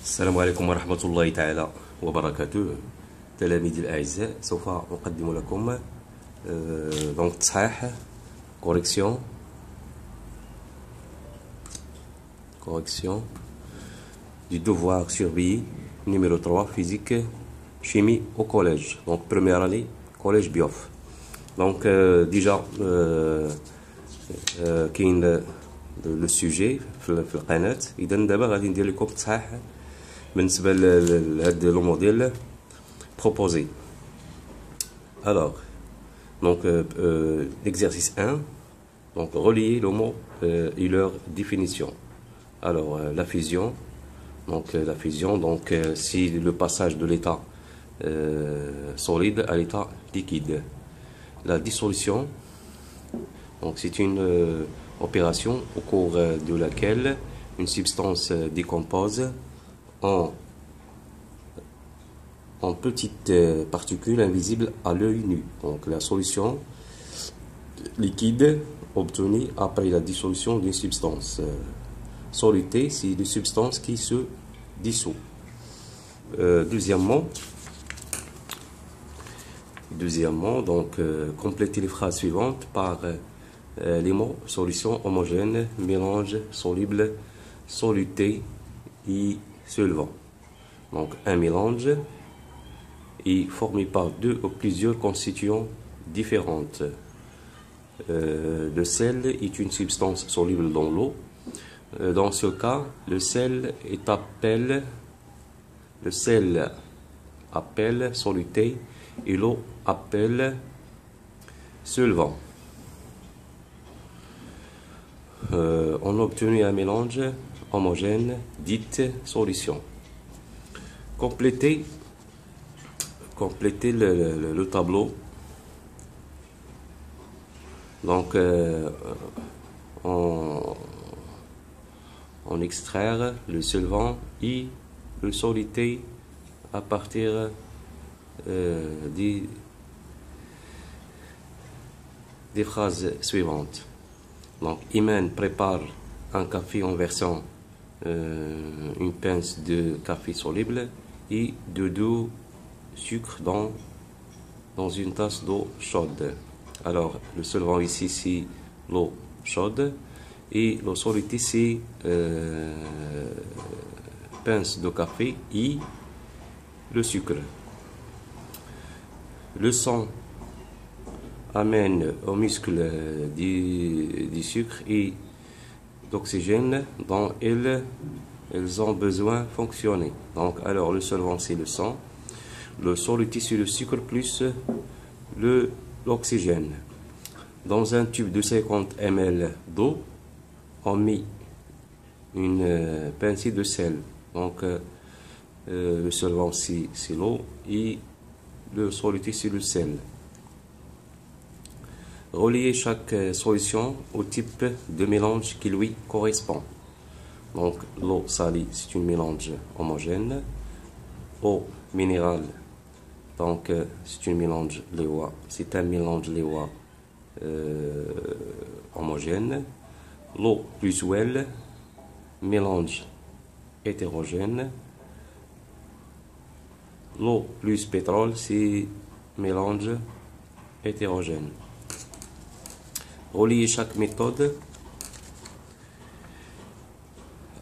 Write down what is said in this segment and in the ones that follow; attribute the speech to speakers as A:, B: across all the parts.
A: السلام عليكم ورحمة الله تعالى وبركاته. تلاميذي الأعزاء، سوف أقدم لكم تصحيح correction du devoir surveillé numéro 3 physique chimie au collège, donc première année collège بيوف. donc déjà كاين لو سوجي في القناة. اذا دابا غادي ندير لكم تصحيح بالنسبه لهاد لو موديل proposé. Alors donc exercice 1, donc relier le mot et leur définition. Alors la fusion, donc c'est le passage de l'état solide à l'état liquide. La dissolution, donc c'est une opération au cours de laquelle une substance décompose en petites particules invisibles à l'œil nu. Donc la solution liquide obtenue après la dissolution d'une substance. Soluté, c'est une substance qui se dissout. Deuxièmement, donc compléter les phrases suivantes par les mots solution homogène, mélange, soluble, soluté et solvant. Donc un mélange est formé par deux ou plusieurs constituants différentes. Le sel est une substance soluble dans l'eau. Dans ce cas, le sel appelle soluté et l'eau appelle solvant. On a obtenu un mélange homogène, dite solution. Compléter le tableau. Donc on extraire le solvant et le soluté à partir des phrases suivantes. Donc Iman prépare un café en versant une pince de café soluble et de sucre dans une tasse d'eau chaude. Alors le solvant ici c'est l'eau chaude et le soluté c'est pince de café et le sucre. Le sang amène aux muscles du sucre et d'oxygène dont ils ont besoin de fonctionner. Donc alors le solvant c'est le sang, le soluté c'est le sucre plus l'oxygène. Dans un tube de 50 ml d'eau, on met une pincée de sel. Donc le solvant c'est l'eau et le soluté c'est le sel. Relier chaque solution au type de mélange qui lui correspond. Donc l'eau salée c'est un mélange homogène. Eau minérale, donc c'est un mélange léois, homogène. L'eau plus huile, mélange hétérogène. L'eau plus pétrole, c'est mélange hétérogène. Relier chaque méthode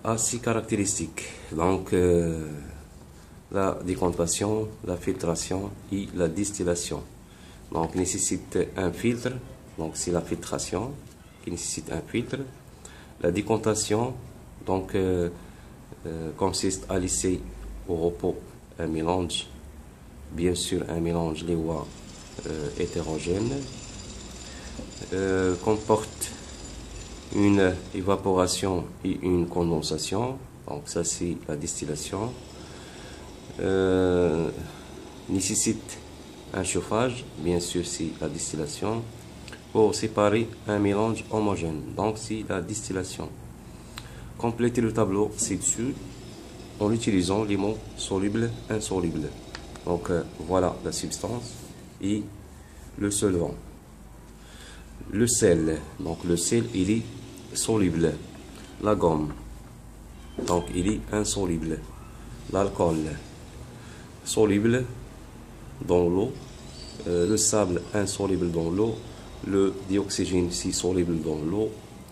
A: à ses caractéristiques. Donc la décantation, la filtration et la distillation. Donc nécessite un filtre, donc c'est la filtration qui nécessite un filtre. La décantation donc consiste à laisser au repos un mélange, bien sûr un mélange léois hétérogène, comporte une évaporation et une condensation, donc ça c'est la distillation. Nécessite un chauffage, bien sûr c'est la distillation, pour séparer un mélange homogène, donc c'est la distillation. Compléter le tableau ci-dessus en utilisant les mots soluble, insoluble. Donc voilà la substance et le solvant. Le sel, donc le sel il est soluble. La gomme, donc il est insoluble. l'alcool soluble dans l'eau, le sable insoluble dans l'eau, le dioxygène si soluble dans l'eau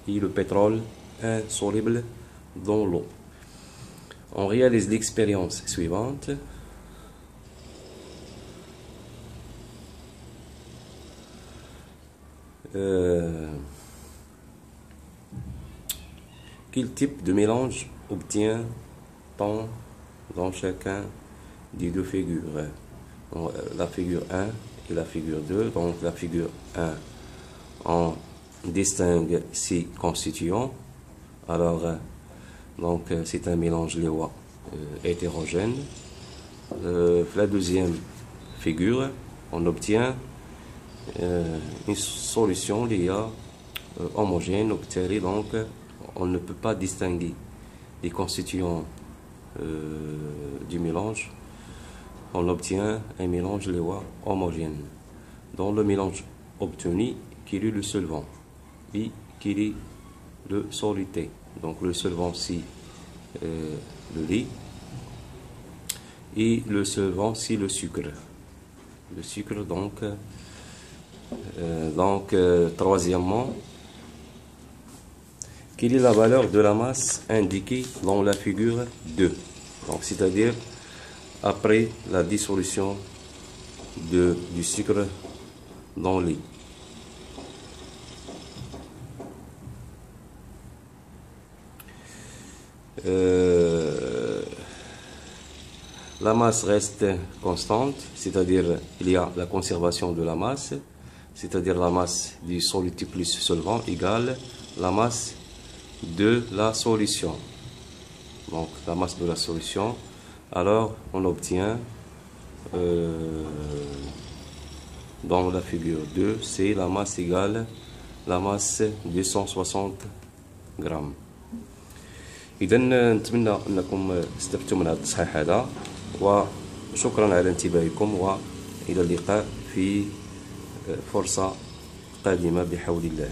A: et le pétrole insoluble dans l'eau. On réalise l'expérience suivante. Quel type de mélange obtient-on dans chacun des deux figures? Donc, la figure 1 et la figure 2. Donc la figure 1, on distingue 6 constituants. Alors, c'est un mélange léois hétérogène. La deuxième figure, on obtient une solution léa homogène obtenue, donc on ne peut pas distinguer les constituants du mélange. On obtient un mélange léois homogène. Dans le mélange obtenu, quel est le solvant et quel est le soluté. Donc le solvant c'est le lait et le solvant c'est le sucre. Le sucre troisièmement, quelle est la valeur de la masse indiquée dans la figure 2? Donc c'est-à-dire après la dissolution du sucre dans l'eau. La masse reste constante, c'est-à-dire il y a la conservation de la masse, c'est-à-dire la masse du solide plus solvant égale la masse de la solution. Donc la masse de la solution, alors on obtient dans la figure 2, c'est la masse égale la masse 260 grammes. إذا نتمنى أنكم استفدتم من هذا التصحيح هذا، وشكرا على انتباهكم، وإلى اللقاء في فرصة قادمة بحول الله.